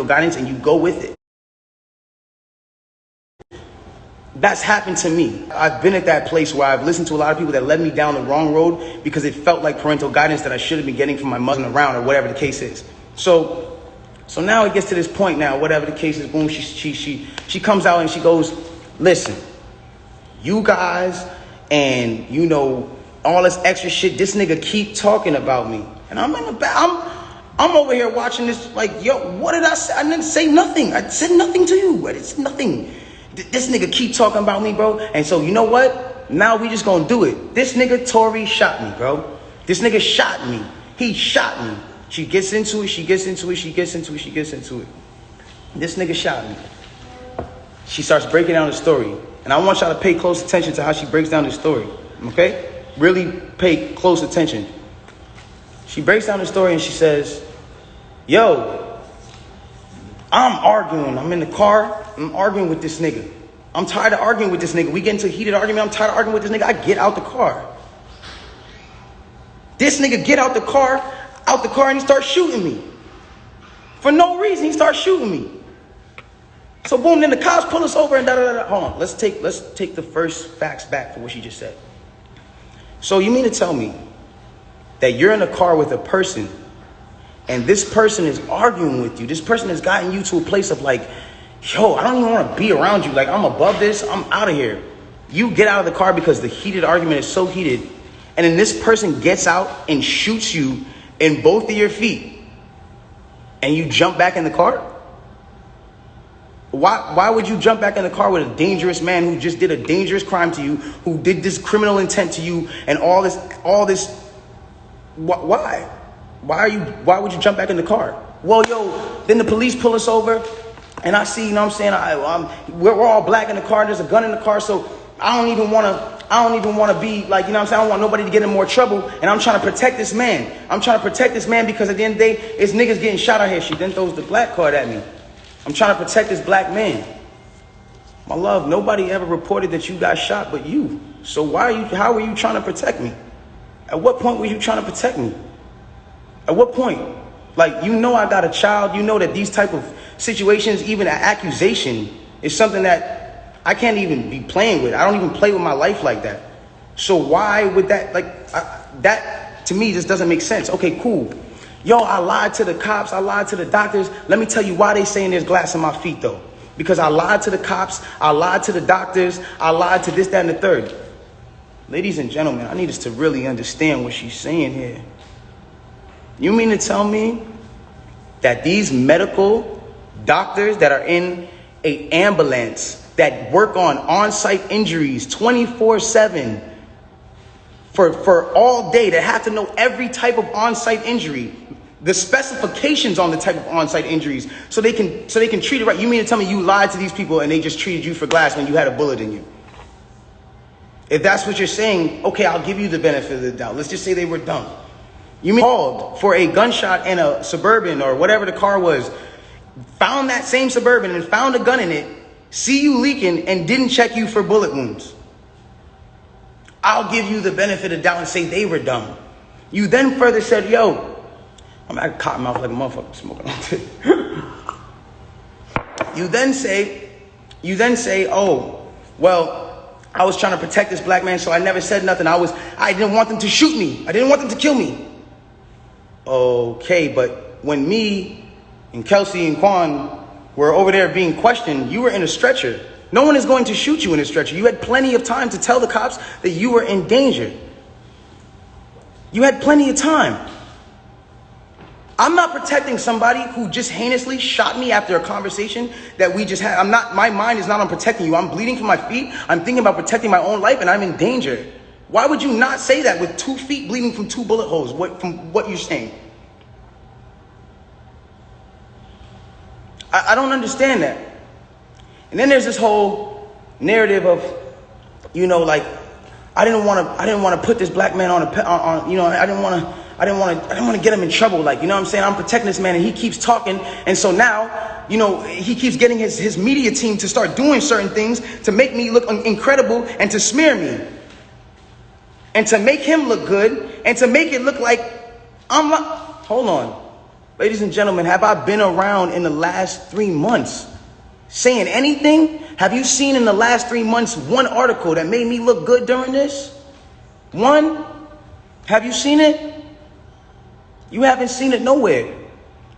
guidance and you go with it. That's happened to me. I've been at that place where I've listened to a lot of people that led me down the wrong road because it felt like parental guidance that I should have been getting from my mother around or whatever the case is. So now it gets to this point now, whatever the case is, boom, she comes out and she goes, listen, you guys and, you know, all this extra shit, this nigga keep talking about me. And I'm in the back, I'm over here watching this like, yo, what did I say? I didn't say nothing. I said nothing to you, but it's nothing. This nigga keep talking about me, bro. And so, you know what? Now we just gonna do it. This nigga Tory shot me, bro. This nigga shot me. He shot me. She gets into it, she gets into it, she gets into it, she gets into it. This nigga shot me. She starts breaking down the story. And I want y'all to pay close attention to how she breaks down the story. Okay? Really pay close attention. She breaks down the story and she says, yo, I'm arguing. I'm in the car. I'm arguing with this nigga. I'm tired of arguing with this nigga. We get into a heated argument. I'm tired of arguing with this nigga. I get out the car. This nigga get out the car, and he starts shooting me. For no reason, he starts shooting me. So boom, then the cops pull us over and da-da-da-da. Hold on, let's take the first facts back for what she just said. So you mean to tell me that you're in a car with a person and this person is arguing with you? This person has gotten you to a place of like, yo, I don't even want to be around you. Like, I'm above this. I'm out of here. You get out of the car because the heated argument is so heated. And then this person gets out and shoots you in both of your feet. And you jump back in the car? Why would you jump back in the car with a dangerous man who just did a dangerous crime to you, who did this criminal intent to you and all this? Why? Why would you jump back in the car? Well, yo, then the police pull us over and I see, you know what I'm saying? We're all black in the car. There's a gun in the car. So I don't even want to be like, you know what I'm saying? I don't want nobody to get in more trouble. And I'm trying to protect this man. I'm trying to protect this man because at the end of the day, it's niggas getting shot out here. She then throws the black card at me. I'm trying to protect this black man. My love, nobody ever reported that you got shot but you. So how are you trying to protect me? At what point were you trying to protect me? At what point? Like, you know I got a child. You know that these type of situations, even an accusation, is something that I can't even be playing with. I don't even play with my life like that. So why would that, that to me just doesn't make sense. Okay, cool. Yo, I lied to the cops. I lied to the doctors. Let me tell you why they saying there's glass in my feet, though. Because I lied to the cops. I lied to the doctors. I lied to this, that, and the third. Ladies and gentlemen, I need us to really understand what she's saying here. You mean to tell me that these medical doctors that are in an ambulance that work on-site injuries 24/7 for all day, that have to know every type of on-site injury, the specifications on the type of on-site injuries, so they can treat it right? You mean to tell me you lied to these people and they just treated you for glass when you had a bullet in you? If that's what you're saying, okay, I'll give you the benefit of the doubt. Let's just say they were dumb. You mean called for a gunshot in a Suburban or whatever the car was, found that same Suburban and found a gun in it, see you leaking and didn't check you for bullet wounds? I'll give you the benefit of the doubt and say they were dumb. You then further said, yo, I'm at cotton mouth like a motherfucker smoking on it. You then say, oh, well, I was trying to protect this black man, so I never said nothing. I didn't want them to shoot me. I didn't want them to kill me. Okay, but when me and Kelsey and Quan were over there being questioned, you were in a stretcher. No one is going to shoot you in a stretcher. You had plenty of time to tell the cops that you were in danger. You had plenty of time. I'm not protecting somebody who just heinously shot me after a conversation that we just had. My mind is not on protecting you. I'm bleeding from my feet. I'm thinking about protecting my own life and I'm in danger. Why would you not say that with 2 feet bleeding from 2 bullet holes? From what you're saying? I don't understand that. And then there's this whole narrative of, you know, like, I didn't want to put this black man on, you know, I didn't want to get him in trouble. Like, you know what I'm saying? I'm protecting this man and he keeps talking. And so now, you know, he keeps getting his media team to start doing certain things to make me look incredible and to smear me. And to make him look good and to make it look like hold on. Ladies and gentlemen, have I been around in the last 3 months saying anything? Have you seen in the last 3 months one article that made me look good during this? One? Have you seen it? You haven't seen it nowhere.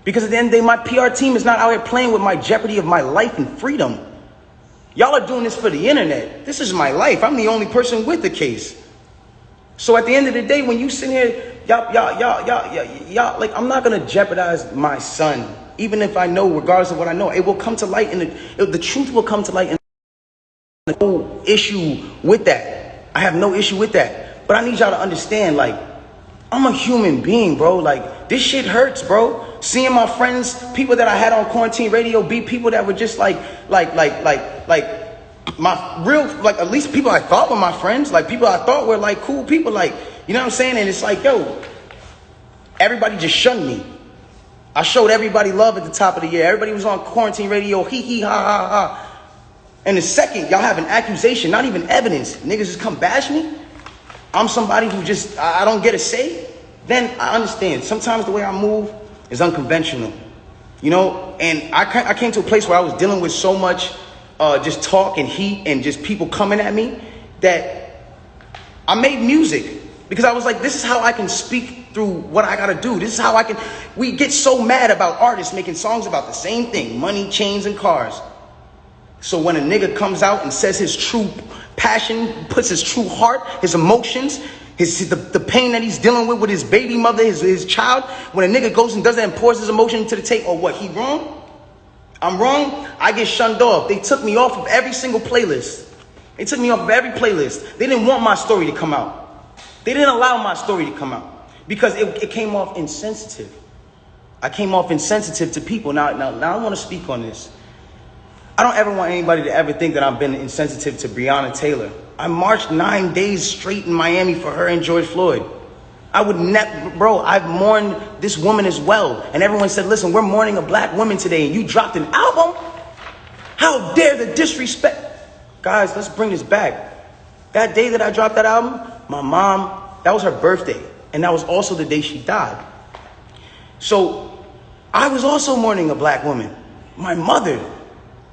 Because at the end of the day, my PR team is not out here playing with my jeopardy of my life and freedom. Y'all are doing this for the internet. This is my life. I'm the only person with the case. So at the end of the day, when you sit here, y'all, like, I'm not going to jeopardize my son. Even if I know, regardless of what I know, it will come to light, and the truth will come to light. And no issue with that. I have no issue with that. But I need y'all to understand, like, I'm a human being, bro. Like, this shit hurts, bro. Seeing my friends, people that I had on quarantine radio, be people that were just like my real, like, at least people I thought were my friends, like people I thought were like cool people, like, you know what I'm saying? And it's like, yo, everybody just shunned me. I showed everybody love at the top of the year. Everybody was on quarantine radio, hee hee ha ha ha. And the second y'all have an accusation, not even evidence, niggas just come bash me. I'm somebody who just, I don't get a say. Then I understand. Sometimes the way I move is unconventional, you know? And I came to a place where I was dealing with so much just talk and heat and just people coming at me that I made music because I was like, this is how I can speak through what I gotta do. This is how I can, we get so mad about artists making songs about the same thing, money, chains, and cars. So when a nigga comes out and says his true passion, puts his true heart, his emotions, the pain that he's dealing with his baby mother, his child, when a nigga goes and does that and pours his emotion to the tape, or what, he wrong? I'm wrong? I get shunned off. They took me off of every single playlist. They took me off of every playlist. They didn't want my story to come out. They didn't allow my story to come out because it came off insensitive. I came off insensitive to people. Now I want to speak on this. I don't ever want anybody to ever think that I've been insensitive to Breonna Taylor. I marched 9 days straight in Miami for her and George Floyd. I would never, bro, I've mourned this woman as well. And everyone said, listen, we're mourning a black woman today and you dropped an album? How dare the disrespect? Guys, let's bring this back. That day that I dropped that album, my mom, that was her birthday. And that was also the day she died. So I was also mourning a black woman, my mother.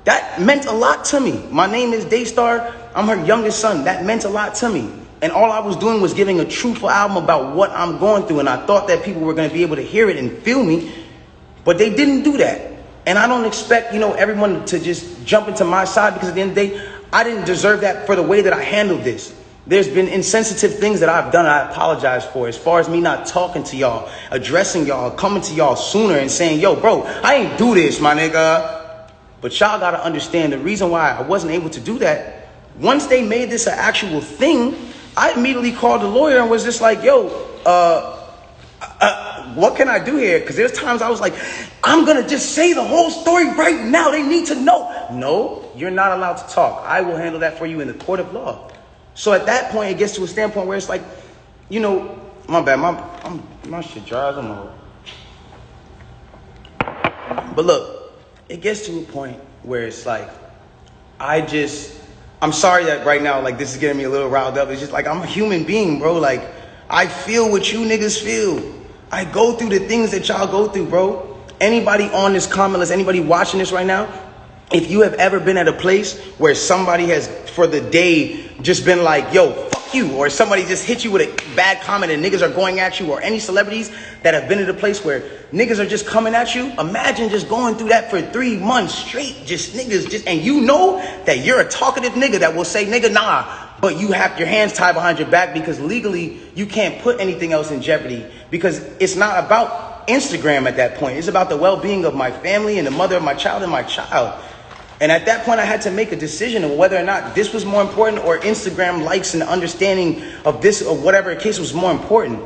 That meant a lot to me. My name is Daystar. I'm her youngest son. That meant a lot to me. And all I was doing was giving a truthful album about what I'm going through. And I thought that people were going to be able to hear it and feel me. But they didn't do that. And I don't expect, everyone to just jump into my side, because at the end of the day, I didn't deserve that for the way that I handled this. There's been insensitive things that I've done I apologize for. As far as me not talking to y'all, addressing y'all, coming to y'all sooner and saying, yo, bro, I ain't do this, my nigga. But y'all got to understand the reason why I wasn't able to do that. Once they made this an actual thing, I immediately called the lawyer and was just like, yo, what can I do here? Because there's times I was like, I'm going to just say the whole story right now. They need to know. No, you're not allowed to talk. I will handle that for you in the court of law. So at that point, it gets to a standpoint where it's like, my bad, my shit dries. But look, it gets to a point where it's like, I'm sorry that right now, like, this is getting me a little riled up. It's just like, I'm a human being, bro. Like, I feel what you niggas feel. I go through the things that y'all go through, bro. Anybody on this comment list, anybody watching this right now, if you have ever been at a place where somebody has, for the day, just been like, yo, fuck you, or somebody just hit you with a bad comment and niggas are going at you, or any celebrities that have been at a place where niggas are just coming at you, imagine just going through that for 3 months straight, just niggas, and you know that you're a talkative nigga that will say, nigga, nah, but you have your hands tied behind your back because legally you can't put anything else in jeopardy, because it's not about Instagram at that point. It's about the well-being of my family and the mother of my child and my child. And at that point, I had to make a decision of whether or not this was more important, or Instagram likes and understanding of this, or whatever case was more important.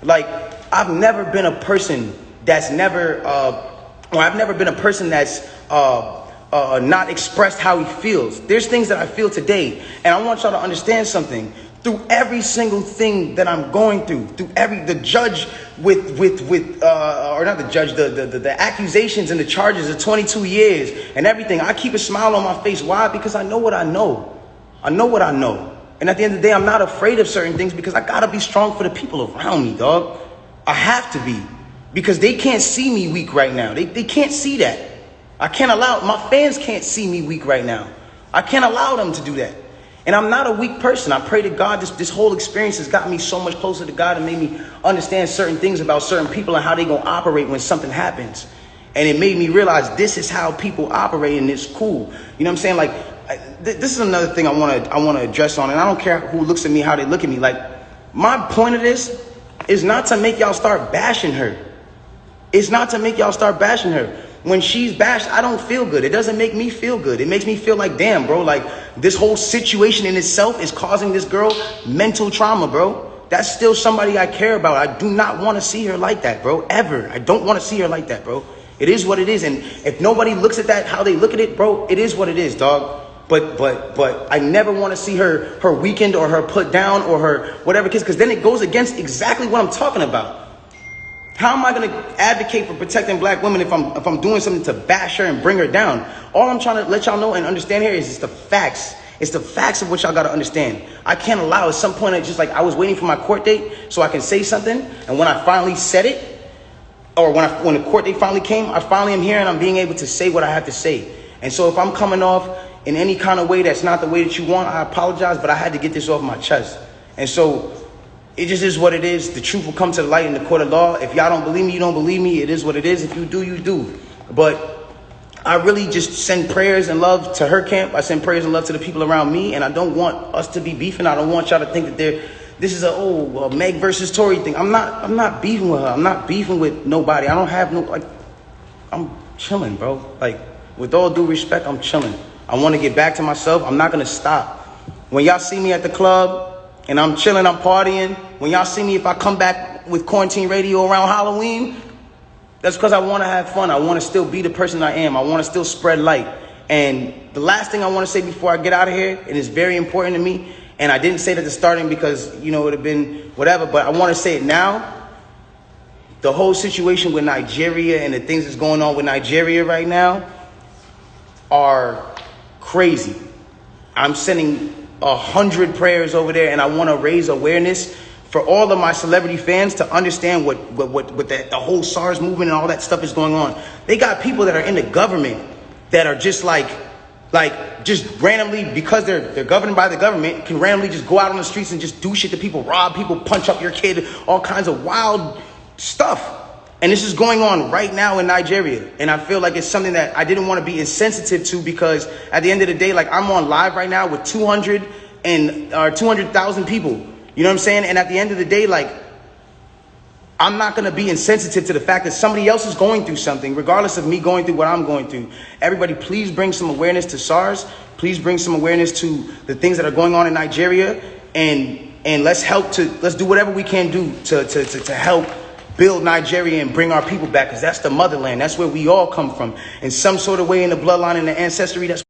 Like, I've never been a person that's I've never been a person that's not expressed how he feels. There's things that I feel today, and I want y'all to understand something. Through every single thing that I'm going through the judge or not the judge, the accusations and the charges of 22 years and everything, I keep a smile on my face. Why? Because I know what I know. I know what I know. And at the end of the day, I'm not afraid of certain things because I gotta be strong for the people around me, dog. I have to be. because they can't see me weak right now. They can't see that. I can't allow, my fans can't see me weak right now. I can't allow them to do that. And I'm not a weak person. I pray to God, this whole experience has gotten me so much closer to God and made me understand certain things about certain people and how they gonna operate when something happens. And it made me realize this is how people operate, and it's cool. You know what I'm saying? Like, this is another thing I wanna address on, and I don't care who looks at me, how they look at me. Like, my point of this is not to make y'all start bashing her. It's not to make y'all start bashing her. When she's bashed, I don't feel good. It doesn't make me feel good. It makes me feel like, damn, bro, like this whole situation in itself is causing this girl mental trauma, bro. That's still somebody I care about. I do not want to see her like that, bro, ever. I don't want to see her like that, bro. It is what it is. And if nobody looks at that, how they look at it, bro, it is what it is, dog. But I never want to see her weakened or her put down or her whatever, because then it goes against exactly what I'm talking about. How am I going to advocate for protecting black women if I'm doing something to bash her and bring her down? All I'm trying to let y'all know and understand here is it's the facts. It's the facts of what y'all got to understand. I can't allow at some point, it's just like I was waiting for my court date so I can say something. And when I finally said it, or when the court date finally came, I finally am here and I'm being able to say what I have to say. And so if I'm coming off in any kind of way that's not the way that you want, I apologize, but I had to get this off my chest. And so it just is what it is. The truth will come to the light in the court of law. If y'all don't believe me, you don't believe me. It is what it is. If you do, you do. But I really just send prayers and love to her camp. I send prayers and love to the people around me. And I don't want us to be beefing. I don't want y'all to think that this is a Meg versus Tory thing. I'm not beefing with her. I'm not beefing with nobody. I don't have no, like, I'm chilling, bro. Like, with all due respect, I'm chilling. I want to get back to myself. I'm not going to stop. When y'all see me at the club, and I'm chilling, I'm partying. When y'all see me, if I come back with quarantine radio around Halloween, that's because I want to have fun. I want to still be the person I am. I want to still spread light. And the last thing I want to say before I get out of here, and it's very important to me, and I didn't say it at the starting because, you know, it would have been whatever, but I want to say it now. The whole situation with Nigeria and the things that's going on with Nigeria right now are crazy. I'm sending 100 prayers over there, and I want to raise awareness for all of my celebrity fans to understand what the whole SARS movement and all that stuff is going on. They got people that are in the government that are just like just randomly, because they're governed by the government, can randomly just go out on the streets and just do shit to people, rob people, punch up your kid, all kinds of wild stuff. And this is going on right now in Nigeria. And I feel like it's something that I didn't want to be insensitive to, because at the end of the day, like, I'm on live right now with 200,000 people. You know what I'm saying? And at the end of the day, like, I'm not going to be insensitive to the fact that somebody else is going through something, regardless of me going through what I'm going through. Everybody, please bring some awareness to SARS. Please bring some awareness to the things that are going on in Nigeria. And let's do whatever we can do to help build Nigeria and bring our people back, because that's the motherland. That's where we all come from. In some sort of way, in the bloodline and the ancestry, that's